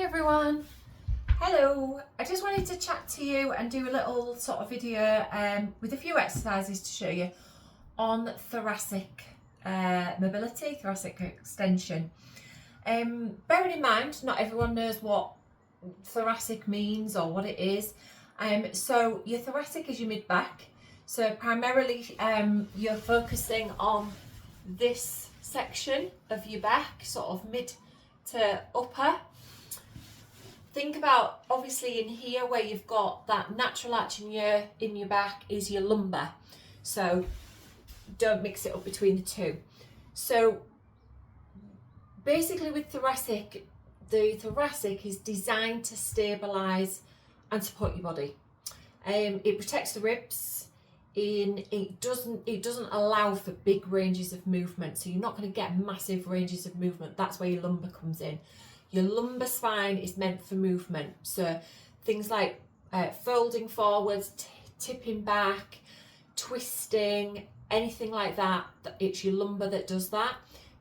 everyone. Hello. I just wanted to chat to you and do a little sort of video with a few exercises to show you on thoracic mobility, thoracic extension. Bearing in mind, not everyone knows what thoracic means or what it is. So your thoracic is your mid-back. So primarily you're focusing on this section of your back, sort of mid to upper. Think about, obviously in here where you've got that natural arch in your back is your lumbar. So don't mix it up between the two. So basically with thoracic, the thoracic is designed to stabilise and support your body. It protects the ribs. It doesn't allow for big ranges of movement, so you're not going to get massive ranges of movement. That's where your lumbar comes in. Your lumbar spine is meant for movement, so things like folding forwards, tipping back, twisting, anything like that, it's your lumbar that does that.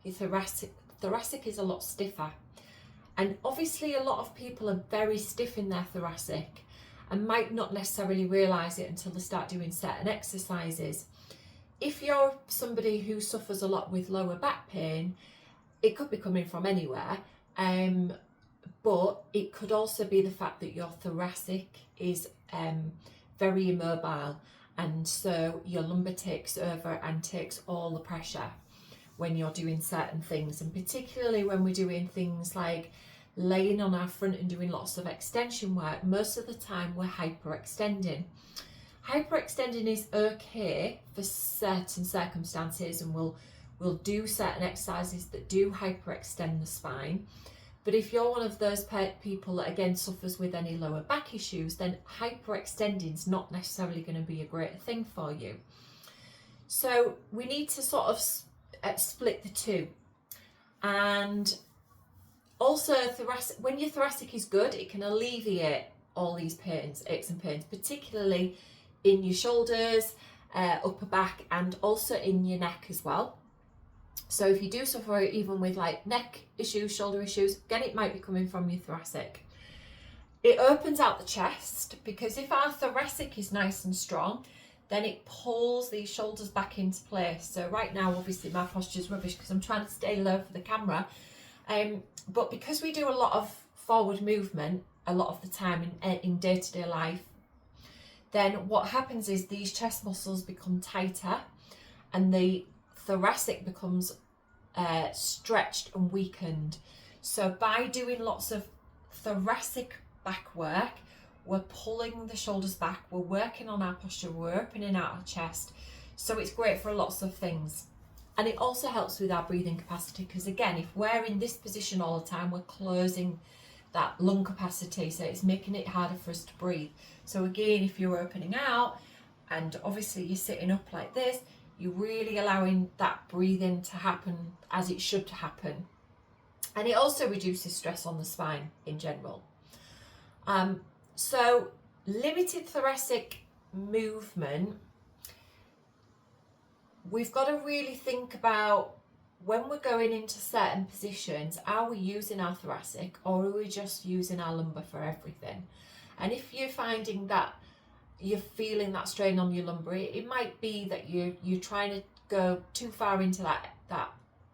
Your thoracic is a lot stiffer, and obviously a lot of people are very stiff in their thoracic and might not necessarily realise it until they start doing certain exercises. If you're somebody who suffers a lot with lower back pain, it could be coming from anywhere, but it could also be the fact that your thoracic is very immobile, and so your lumbar takes over and takes all the pressure when you're doing certain things, and particularly when we're doing things like laying on our front and doing lots of extension work. Most of the time we're hyperextending. Hyperextending is okay for certain circumstances, and we'll do certain exercises that do hyperextend the spine. But if you're one of those people that again suffers with any lower back issues, then hyperextending is not necessarily going to be a great thing for you. So we need to sort of split the two. And also, when your thoracic is good, it can alleviate all these pains, aches and pains, particularly in your shoulders, upper back, and also in your neck as well. So if you do suffer even with like neck issues, shoulder issues, again, it might be coming from your thoracic. It opens out the chest, because if our thoracic is nice and strong, then it pulls these shoulders back into place. So right now, obviously my posture is rubbish because I'm trying to stay low for the camera. But because we do a lot of forward movement a lot of the time in day-to-day life, then what happens is these chest muscles become tighter and the thoracic becomes stretched and weakened. So by doing lots of thoracic back work, we're pulling the shoulders back, we're working on our posture, we're opening out our chest. So it's great for lots of things. And it also helps with our breathing capacity, because again, if we're in this position all the time, we're closing that lung capacity, so it's making it harder for us to breathe. So again, if you're opening out and obviously you're sitting up like this, you're really allowing that breathing to happen as it should happen. And it also reduces stress on the spine in general. So limited thoracic movement, we've got to really think about when we're going into certain positions, are we using our thoracic or are we just using our lumbar for everything? And if you're finding that you're feeling that strain on your lumbar, it might be that you're trying to go too far into that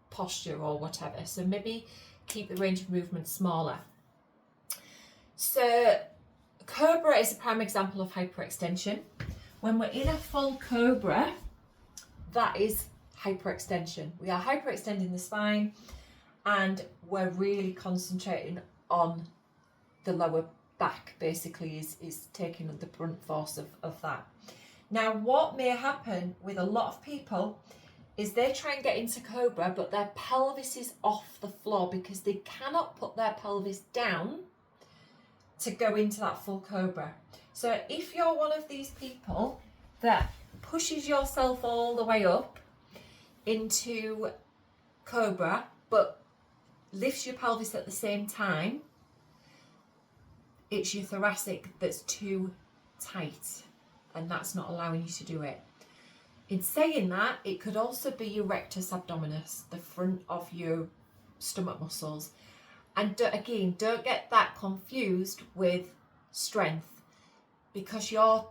posture or whatever. So maybe keep the range of movement smaller. So cobra is a prime example of hyperextension. When we're in a full cobra, that is hyperextension. We are hyperextending the spine and we're really concentrating on the lower back, basically is taking the brunt force of that. Now what may happen with a lot of people is they try and get into cobra, but their pelvis is off the floor because they cannot put their pelvis down to go into that full cobra. So if you're one of these people that pushes yourself all the way up into cobra but lifts your pelvis at the same time, it's your thoracic that's too tight and that's not allowing you to do it. In saying that, it could also be your rectus abdominis, the front of your stomach muscles, And again, don't get that confused with strength, because your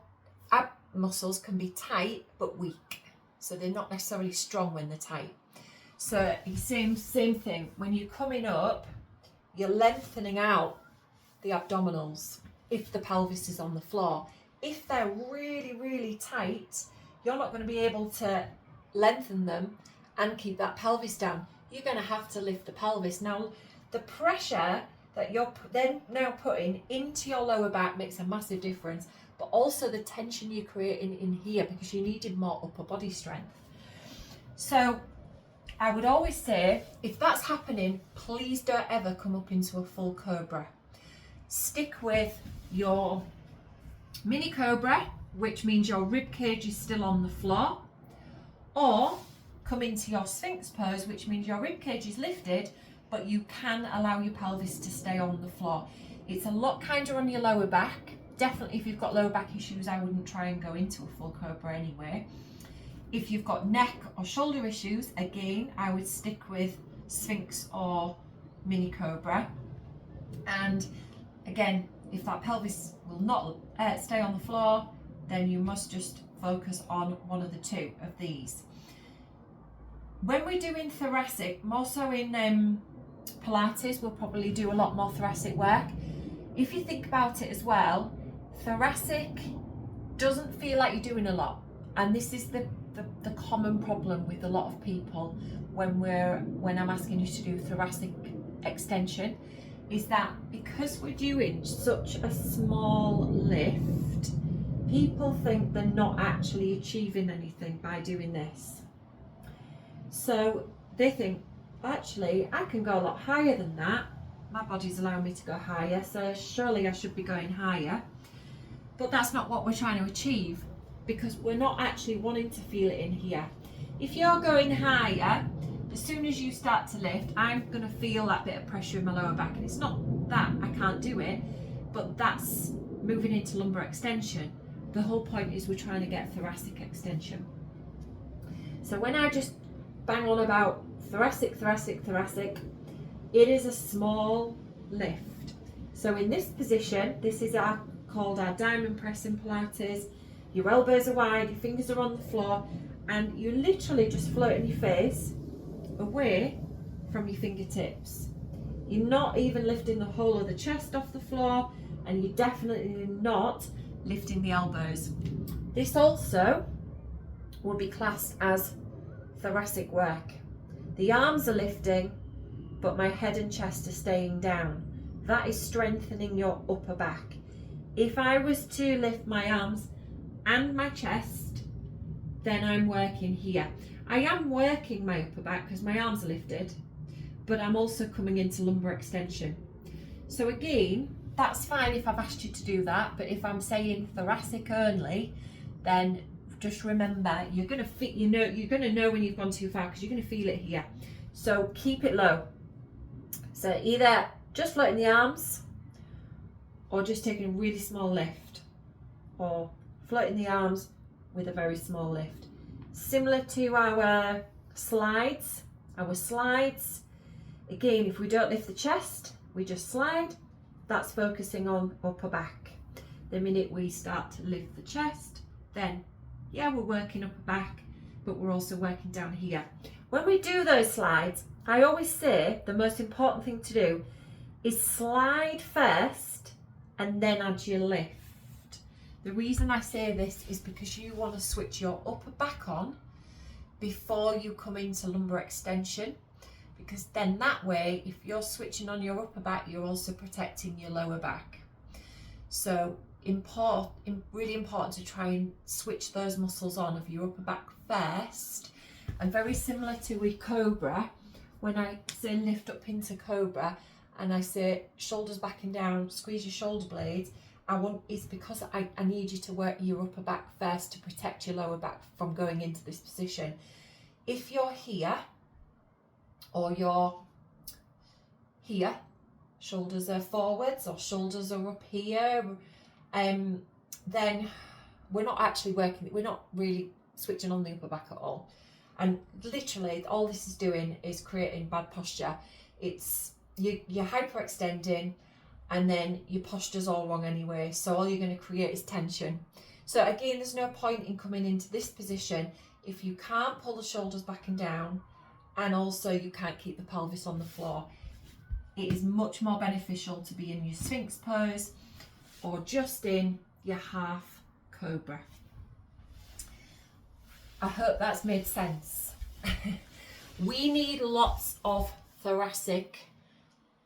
ab muscles can be tight but weak. So they're not necessarily strong when they're tight. So same thing, when you're coming up, you're lengthening out the abdominals if the pelvis is on the floor. If they're really, really tight, you're not going to be able to lengthen them and keep that pelvis down. You're going to have to lift the pelvis. Now, the pressure that you're then now putting into your lower back makes a massive difference, but also the tension you're creating in here, because you needed more upper body strength. So I would always say, if that's happening, please don't ever come up into a full cobra. Stick with your mini cobra, which means your rib cage is still on the floor, or come into your sphinx pose, which means your rib cage is lifted, but you can allow your pelvis to stay on the floor. It's a lot kinder on your lower back. Definitely if you've got lower back issues, I wouldn't try and go into a full cobra anyway. If you've got neck or shoulder issues, again, I would stick with sphinx or mini cobra. And again, if that pelvis will not stay on the floor, then you must just focus on one of the two of these. When we're doing thoracic, more so in Pilates, we'll probably do a lot more thoracic work. If you think about it as well, thoracic doesn't feel like you're doing a lot. And this is the common problem with a lot of people when I'm asking you to do thoracic extension, is that because we're doing such a small lift, people think they're not actually achieving anything by doing this. So they think, actually, I can go a lot higher than that. My body's allowing me to go higher, so surely I should be going higher. But that's not what we're trying to achieve, because we're not actually wanting to feel it in here. If you're going higher, as soon as you start to lift, I'm going to feel that bit of pressure in my lower back. And it's not that I can't do it, but that's moving into lumbar extension. The whole point is we're trying to get thoracic extension. So when I just bang on about thoracic, it is a small lift. So in this position, this is called our diamond press in Pilates. Your elbows are wide, your fingers are on the floor, and you're literally just floating your face away from your fingertips. You're not even lifting the whole of the chest off the floor, and you're definitely not lifting the elbows. This also will be classed as thoracic work. The arms are lifting, but my head and chest are staying down. That is strengthening your upper back. If I was to lift my arms and my chest, then I'm working here. I am working my upper back because my arms are lifted, but I'm also coming into lumbar extension. So again, that's fine if I've asked you to do that, but if I'm saying thoracic only, then just remember, you're going to know when you've gone too far, because you're going to feel it here. So keep it low. So either just floating the arms, or just taking a really small lift, or floating the arms with a very small lift. Similar to our slides. Again, if we don't lift the chest, we just slide. That's focusing on upper back. The minute we start to lift the chest, then yeah, we're working upper back, but we're also working down here. When we do those slides, I always say the most important thing to do is slide first and then add your lift. The reason I say this is because you want to switch your upper back on before you come into lumbar extension, because then that way, if you're switching on your upper back, you're also protecting your lower back. So really important to try and switch those muscles on of your upper back first. And very similar to with Cobra, when I say lift up into Cobra and I say shoulders back and down, squeeze your shoulder blades, it's because I need you to work your upper back first to protect your lower back from going into this position. If you're here, or you're here, shoulders are forwards or shoulders are up here, then we're not really switching on the upper back at all. And literally all this is doing is creating bad posture. It's you're hyperextending, and then your posture's all wrong anyway. So all you're going to create is tension. So again, there's no point in coming into this position if you can't pull the shoulders back and down, and also you can't keep the pelvis on the floor. It is much more beneficial to be in your Sphinx pose or just in your half cobra. I hope that's made sense. We need lots of thoracic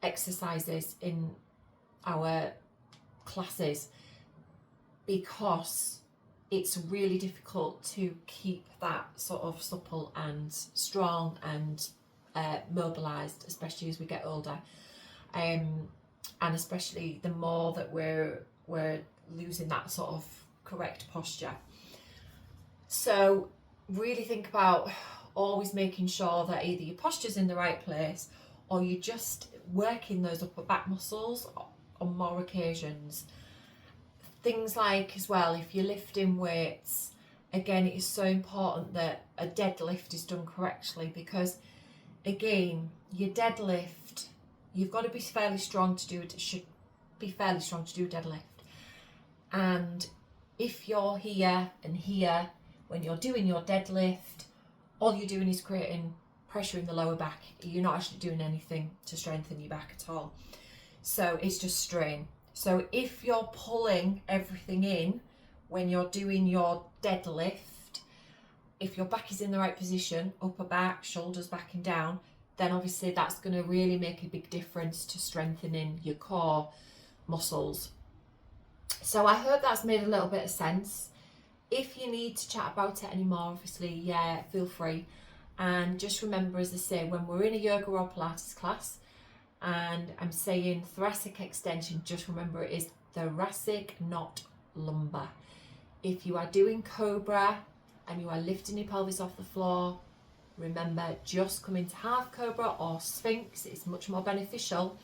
exercises in our classes because it's really difficult to keep that sort of supple and strong and mobilized, especially as we get older, and especially the more that we're losing that sort of correct posture. So really think about always making sure that either your posture's in the right place or you're just working those upper back muscles on more occasions. Things like, as well, if you're lifting weights, again, it is so important that a deadlift is done correctly, because again, your deadlift, you've got to be fairly strong to do it. Should be fairly strong to do a deadlift. And if you're here and here when you're doing your deadlift, all you're doing is creating pressure in the lower back. You're not actually doing anything to strengthen your back at all. So it's just strain. So if you're pulling everything in when you're doing your deadlift, if your back is in the right position, upper back, shoulders back and down, then obviously that's going to really make a big difference to strengthening your core muscles. So I hope that's made a little bit of sense. If you need to chat about it anymore, obviously, yeah, feel free. And just remember, as I say, when we're in a yoga or Pilates class and I'm saying thoracic extension, just remember it is thoracic, not lumbar. If you are doing cobra and you are lifting your pelvis off the floor, remember, just come into half cobra or sphinx. It's much more beneficial.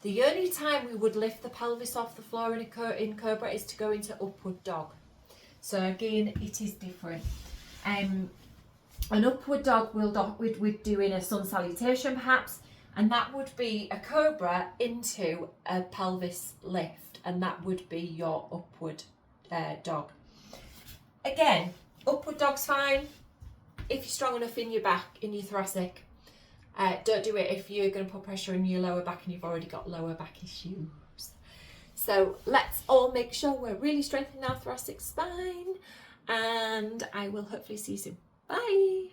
The only time we would lift the pelvis off the floor in cobra is to go into upward dog. So again, it is different. An upward dog, we're doing a sun salutation perhaps, and that would be a cobra into a pelvis lift, and that would be your upward dog. Again, upward dog's fine if you're strong enough in your back, in your thoracic. Don't do it if you're going to put pressure in your lower back and you've already got lower back issues. So let's all make sure we're really strengthening our thoracic spine, and I will hopefully see you soon. Bye.